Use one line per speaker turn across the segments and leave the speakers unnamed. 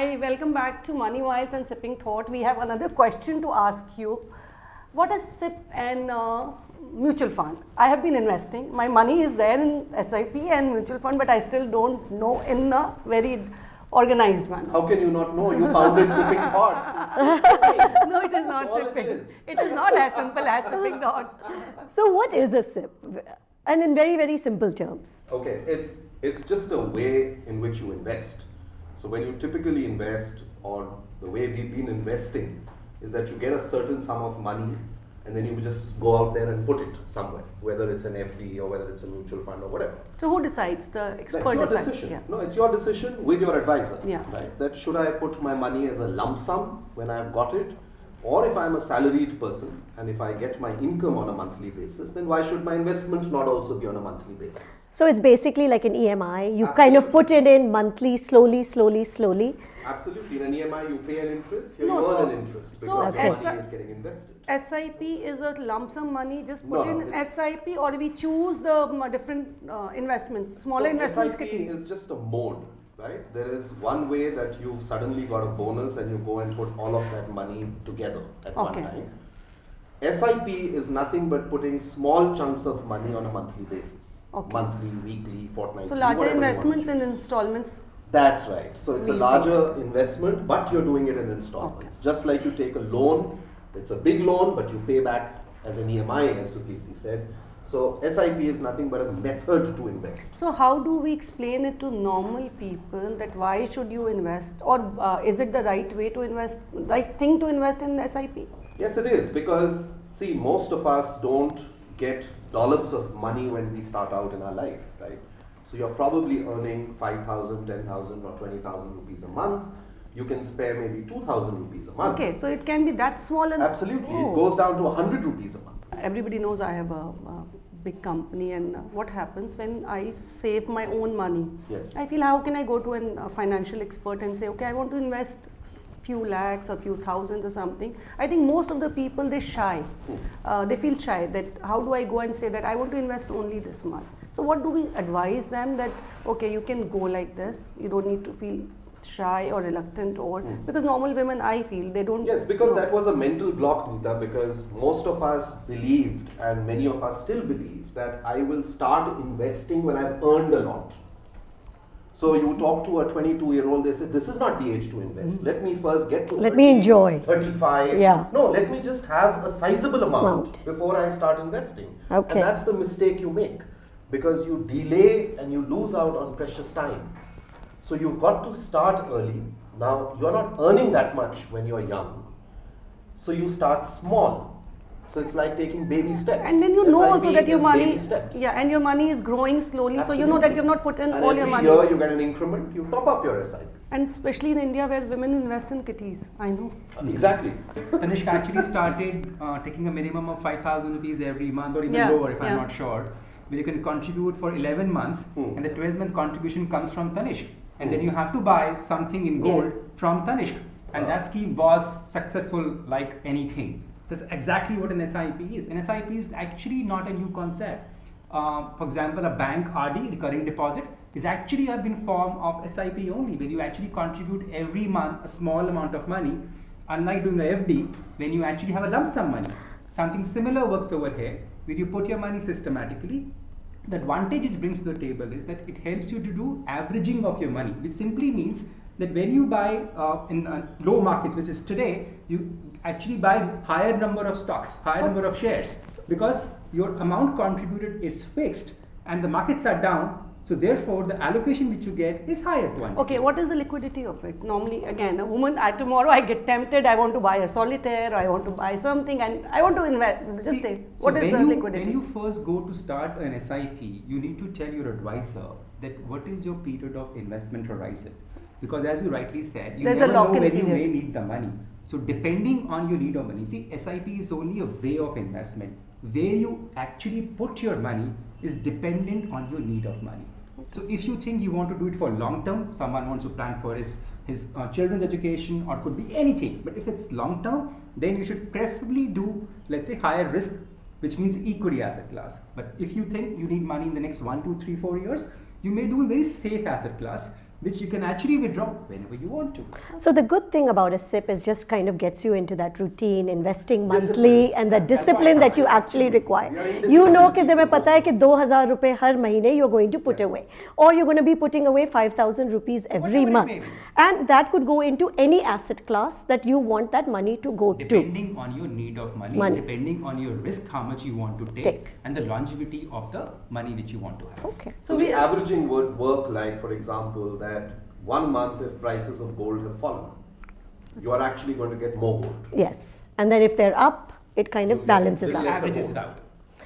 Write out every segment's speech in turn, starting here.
Hi, welcome back to Money Wise and Sipping Thought. We have another question to ask you. What is SIP and mutual fund? I have been investing. My money is there in SIP and mutual fund, but I still don't know in a very organized manner.
How can you not know? You founded Sipping Thoughts.
No, it is not sipping. It is not as simple as sipping thoughts.
So what is a SIP? And in very, very simple terms.
Okay, it's just a way in which you invest. So when you typically invest, or the way we've been investing, is that you get a certain sum of money and then you just go out there and put it somewhere, whether it's an FD or whether it's a mutual fund or whatever.
So who decides? The expert
That's your
decides.
decision.
Yeah.
No, it's your decision with your advisor.
Yeah.
Right? That should I put my money as a lump sum when I've got it, or if I'm a salaried person and if I get my income on a monthly basis, then why should my investment not also be on a monthly basis?
So it's basically like an EMI. You kind of put it in monthly, slowly.
Absolutely. In an EMI, you pay an interest. Here
No,
you
so-
earn an interest because
so
your
SI
money is getting invested.
SIP is a lump sum money just put
No,
in
it's-
SIP, or we choose the different investments, smaller
So
investments.
SIP is just a mode, right? There is one way that you suddenly got a bonus and you go and put all of that money together at one
Okay.
time. SIP is nothing but putting small chunks of money on a monthly basis.
Okay.
Monthly, weekly, fortnightly.
So larger
whatever you want to
investments in
choose.
installments.
That's right. So it's a
Leasing.
larger investment, but you're doing it in installments. Just like you take a loan, it's a big loan, but you pay back as an EMI, as Sukirti said. So SIP is nothing but a method to invest.
So how do we explain it to normal people that why should you invest, or is it the right way to invest, right thing to invest in SIP?
Yes, it is, because see, most of us don't get dollops of money when we start out in our life, right? So you're probably earning 5,000, 10,000 or 20,000 rupees a month. You can spare maybe 2,000 rupees a month.
Okay, so it can be that small and
Absolutely.
Oh.
It goes down to 100 rupees a month.
Everybody knows I have a big company, and what happens when I save my own money?
Yes.
I feel, how can I go to a financial expert and say, okay, I want to invest few lakhs or few thousands or something. I think most of the people, they shy. They feel shy that how do I go and say that I want to invest only this much. So what do we advise them that, okay, you can go like this. You don't need to feel shy or reluctant, or because normal women, I feel, they don't.
Yes, because
know.
that was a mental block, Neeta, because most of us believed, and many of us still believe, that I will start investing when I've earned a lot. So you talk to a 22-year-old, they say, this is not the age to invest. Let me first get to
Let
30,
me enjoy.
35.
Yeah.
No, let me just have a sizable amount before I start investing.
Okay.
And that's the mistake you make, because you delay and you lose out on precious time. So you've got to start early. Now, you're not earning that much when you're young. So you start small. So it's like taking baby steps.
And then you know also
SIP
that your
is
money,
baby steps.
yeah, and your money is growing slowly. So you know that you've not put in
And
all your
every
money.
year you get an increment, you top up your SIP.
And especially in India where women invest in kitties. I know.
Exactly.
Tanishq actually started taking a minimum of 5,000 rupees every month, or even
Yeah,
lower if
yeah.
I'm not sure, where you can contribute for 11 months and the 12th-month contribution comes from Tanishq. And then you have to buy something in gold
Yes.
from Tanishq. And that scheme was successful like anything. That's exactly what an SIP is. An SIP is actually not a new concept. For example, a bank RD, recurring deposit, is actually a been form of SIP only, where you actually contribute every month a small amount of money, unlike doing a FD, when you actually have a lump sum money. Something similar works over here, where you put your money systematically. The advantage it brings to the table is that it helps you to do averaging of your money, which simply means that when you buy in low markets, which is today, you actually buy higher number of stocks, higher number of shares, because your amount contributed is fixed and the markets are down. So therefore, the allocation which you get is higher one.
Okay, what is the liquidity of it? Normally, again, a woman, tomorrow I get tempted, I want to buy a solitaire, I want to buy something, and I want to invest. Just say, what is the liquidity?
When you first go to start an SIP, you need to tell your advisor that what is your period of investment horizon. Because as you rightly said, you
There's a
never know
lock-in
when you
period.
may need the money. So depending on your need of money, see, SIP is only a way of investment. Where you actually put your money is dependent on your need of money. So if you think you want to do it for long term, someone wants to plan for his children's education, or could be anything. But if it's long term, then you should preferably do, let's say, higher risk, which means equity asset class. But if you think you need money in the next 1, 2, 3, 4 years, you may do a very safe asset class, which you can actually withdraw whenever you want to.
So the good thing about a SIP is just kind of gets you into that routine, investing
Discipline.
monthly, and the discipline that you actually
We
require.
are
You know
indisciplined
कि तुम्हें
people
पता है कि 2,000 रुपए हर महीने you're going to put
Yes.
away, or you're going to be putting away 5,000 rupees every
Whatever it
month,
may be.
and that could go into any asset class that you want that money to go to.
Depending on your need of money,
Money.
depending on your risk, how much you want to
Take.
and the longevity of the money which you want to have.
Okay.
So the averaging would work like, for example, that 1 month if prices of gold have fallen, you are actually going to get more gold.
Yes, and then if they're up, it kind
You
of
get
balances
little
out.
less
Averages
gold.
it out.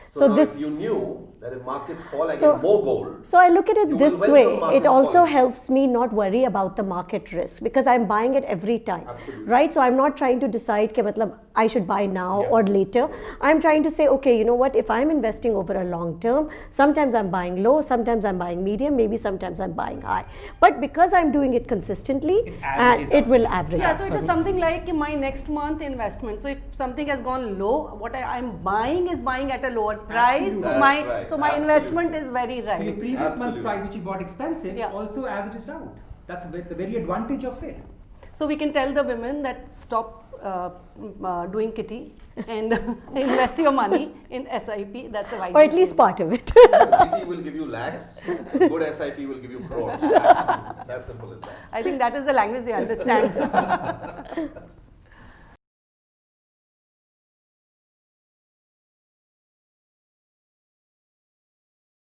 So,
So
now
this-
if you knew that if markets fall, I
So-
get more gold.
So I look at it
You
this
will
way.
welcome markets
It also
falling.
helps me not worry about the market risk because I'm buying it every time,
Absolutely.
right? So I'm not trying to decide कि मतलब I should buy now
Yeah.
or later. I'm trying to say, okay, you know what? If I'm investing over a long term, sometimes I'm buying low, sometimes I'm buying medium, maybe sometimes I'm buying high. But because I'm doing it consistently,
It averages
it
out.
will average.
Yeah,
out.
so it is something like my next month investment. So if something has gone low, what I'm buying is buying at a lower price.
Absolutely.
So
That's
my
right.
so my
Absolutely.
investment is very
So your
right.
previous month's
Absolutely.
price which you bought expensive
Yeah.
also averages out. That's the very advantage of it.
So we can tell the women that stop doing kitty and invest your money in SIP. That's a wise.
Or at least part of it.
Kitty will give you lakhs, good SIP will give you crores. It's as simple as that.
I think that is the language they understand.